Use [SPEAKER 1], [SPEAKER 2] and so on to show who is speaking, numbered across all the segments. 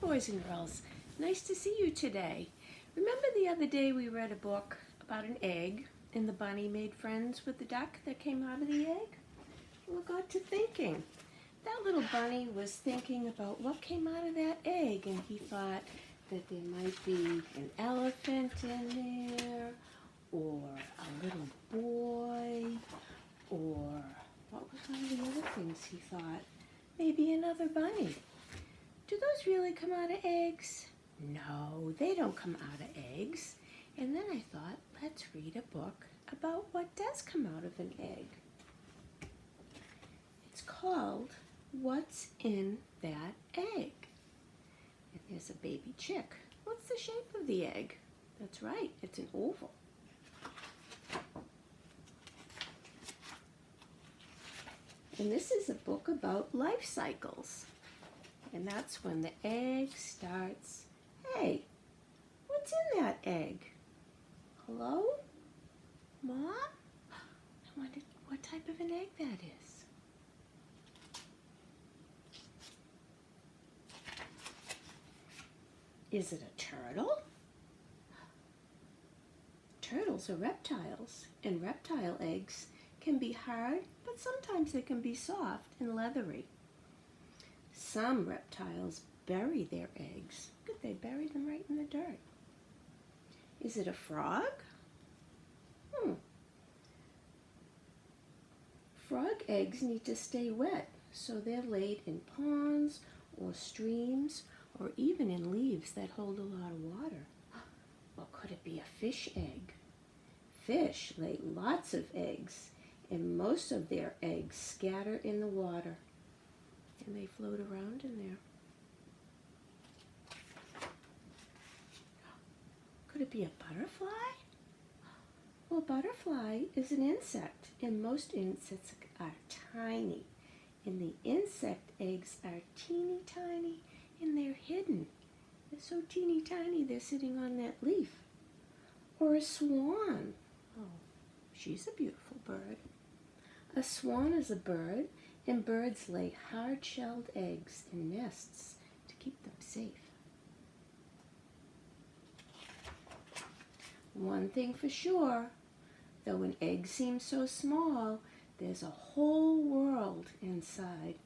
[SPEAKER 1] boys and girls. Nice to see you today. Remember the other day we read a book about an egg and the bunny made friends with the duck that came out of the egg? We got to thinking. That little bunny was thinking about what came out of that egg, and he thought that there might be an elephant in there, or a little boy, or what was one of the other things he thought? Maybe another bunny. Do those really come out of eggs? No, they don't come out of eggs. And then I thought, let's read a book about what does come out of an egg. It's called What's in That Egg? And there's a baby chick. What's the shape of the egg? That's right, it's an oval. And this is a book about life cycles. And that's when the egg starts. Hey, what's in that egg? Hello? Mom? I wonder what type of an egg that is. Is it a turtle? Turtles are reptiles, and reptile eggs can be hard, but sometimes they can be soft and leathery. Some reptiles bury their eggs. Look, they bury them right in the dirt. Is it a frog? Frog eggs need to stay wet, so they're laid in ponds or streams or even in leaves that hold a lot of water. Or could it be a fish egg? Fish lay lots of eggs, and most of their eggs scatter in the water, and they float around in there. Could it be a butterfly? Well, a butterfly is an insect, and most insects are tiny. And the insect eggs are teeny tiny, and they're hidden. They're so teeny tiny, they're sitting on that leaf. Or a swan. Oh, she's a beautiful bird. A swan is a bird, and birds lay hard-shelled eggs in nests to keep them safe. One thing for sure, though an egg seems so small, there's a whole world inside.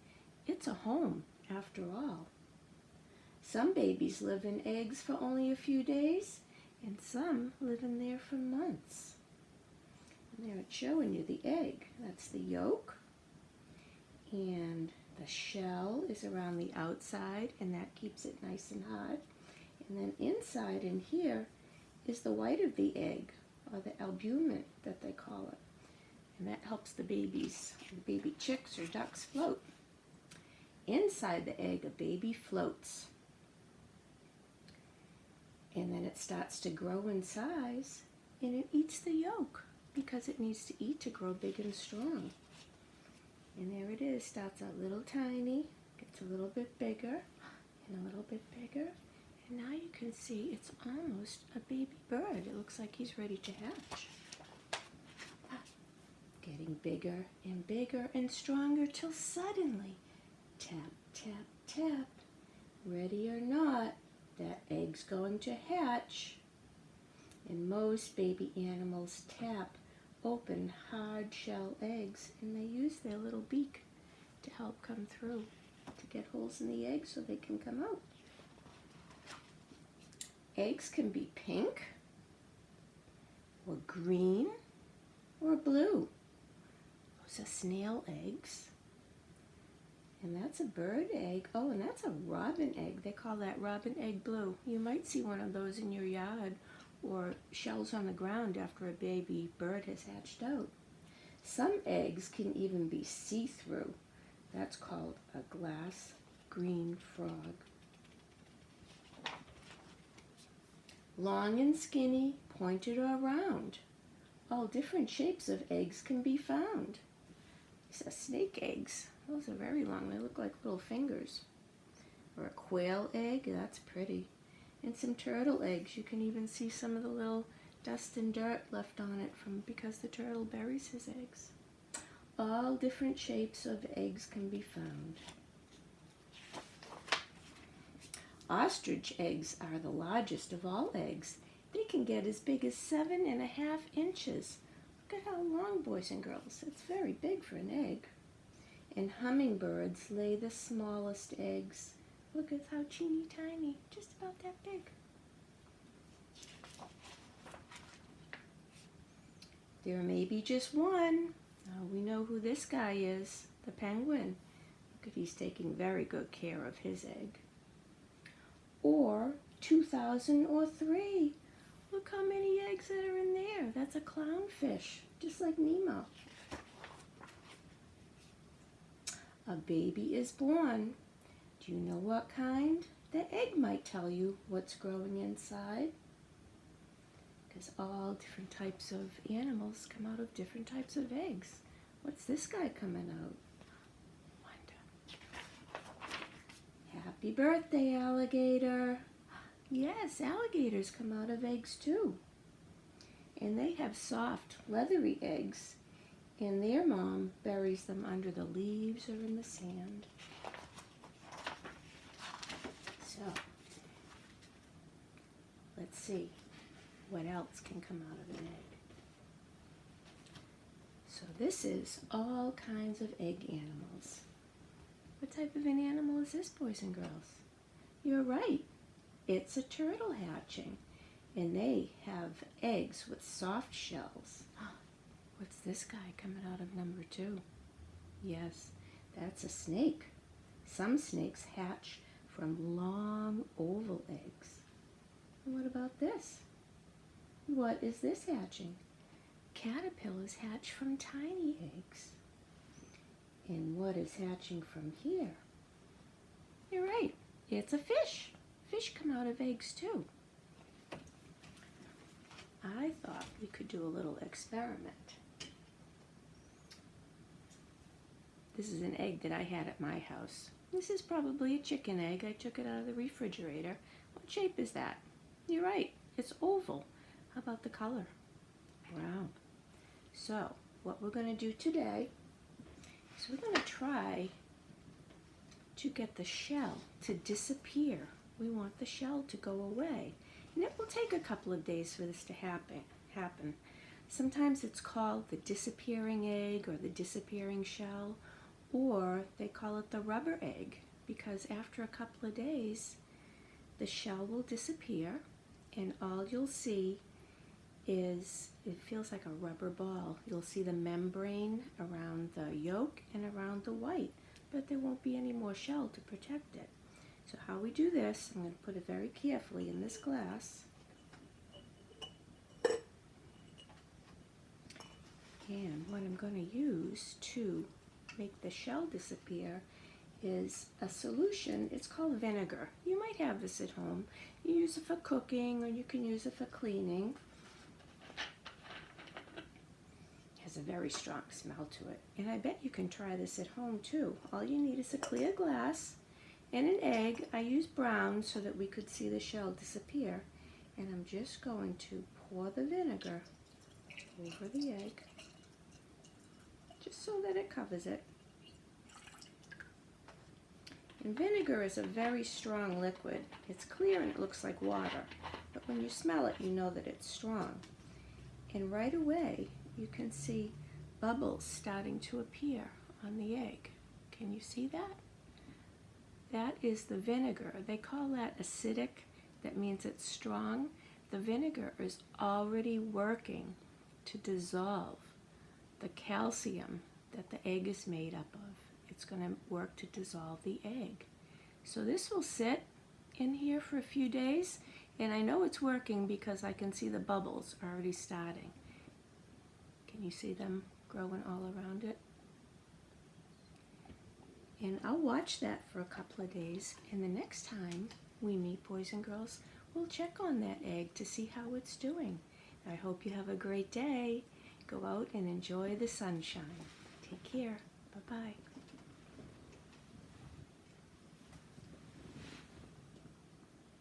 [SPEAKER 1] It's a home, after all. Some babies live in eggs for only a few days, and some live in there for months. And there it's showing you the egg. That's the yolk, and the shell is around the outside, and that keeps it nice and hard. And then inside in here is the white of the egg, or the albumin that they call it. And that helps the babies, the baby chicks or ducks float. Inside the egg, a baby floats. And then it starts to grow in size, and it eats the yolk because it needs to eat to grow big and strong. And there it is, starts out little tiny, gets a little bit bigger, and a little bit bigger. And now you can see it's almost a baby bird. It looks like he's ready to hatch. Getting bigger and stronger till suddenly, tap, tap, tap. Ready or not, that egg's going to hatch. And most baby animals tap open hard shell eggs, and they use their little beak to help come through, to get holes in the egg so they can come out. Eggs can be pink, or green, or blue. Those are snail eggs. And that's a bird egg. Oh, and that's a robin egg. They call that robin egg blue. You might see one of those in your yard, or shells on the ground after a baby bird has hatched out. Some eggs can even be see-through. That's called a glass green frog. Long and skinny, pointed or round. All different shapes of eggs can be found. These are snake eggs. Those are very long. They look like little fingers. Or a quail egg. That's pretty. And some turtle eggs. You can even see some of the little dust and dirt left on it because the turtle buries his eggs. All different shapes of eggs can be found. Ostrich eggs are the largest of all eggs. They can get as big as 7.5 inches. Look at how long, boys and girls. It's very big for an egg. And hummingbirds lay the smallest eggs. Look at how teeny tiny, just about that big. There may be just one. We know who this guy is, the penguin. Look at he's taking very good care of his egg. Or 2,000 or 3. Look how many eggs that are in there. That's a clownfish, just like Nemo. A baby is born. Do you know what kind? The egg might tell you what's growing inside. Because all different types of animals come out of different types of eggs. What's this guy coming out? Wonder. Happy birthday, alligator. Yes, alligators come out of eggs too. And they have soft, leathery eggs. And their mom buries them under the leaves or in the sand. So, let's see what else can come out of an egg. So this is all kinds of egg animals. What type of an animal is this, boys and girls? You're right. It's a turtle hatching. And they have eggs with soft shells. What's this guy coming out of number 2? Yes, that's a snake. Some snakes hatch from long oval eggs. And what about this? What is this hatching? Caterpillars hatch from tiny eggs. And what is hatching from here? You're right, it's a fish. Fish come out of eggs too. I thought we could do a little experiment. This is an egg that I had at my house. This is probably a chicken egg. I took it out of the refrigerator. What shape is that? You're right, it's oval. How about the color? Brown. So, what we're going to do today is we're going to try to get the shell to disappear. We want the shell to go away. And it will take a couple of days for this to happen. Sometimes it's called the disappearing egg or the disappearing shell, or they call it the rubber egg, because after a couple of days, the shell will disappear, and all you'll see is, it feels like a rubber ball. You'll see the membrane around the yolk and around the white, but there won't be any more shell to protect it. So how we do this, I'm going to put it very carefully in this glass. And what I'm going to use to make the shell disappear is a solution. It's called vinegar. You might have this at home. You use it for cooking, or you can use it for cleaning. It has a very strong smell to it. And I bet you can try this at home too. All you need is a clear glass and an egg. I used brown so that we could see the shell disappear. And I'm just going to pour the vinegar over the egg, just so that it covers it. And vinegar is a very strong liquid. It's clear and it looks like water, but when you smell it, you know that it's strong. And right away, you can see bubbles starting to appear on the egg. Can you see that? That is the vinegar. They call that acidic. That means it's strong. The vinegar is already working to dissolve the calcium that the egg is made up of. It's going to work to dissolve the egg. So this will sit in here for a few days, and I know it's working because I can see the bubbles already starting. Can you see them growing all around it? And I'll watch that for a couple of days, and the next time we meet, boys and girls, we'll check on that egg to see how it's doing. I hope you have a great day. Go out and enjoy the sunshine. Take care. Bye-bye.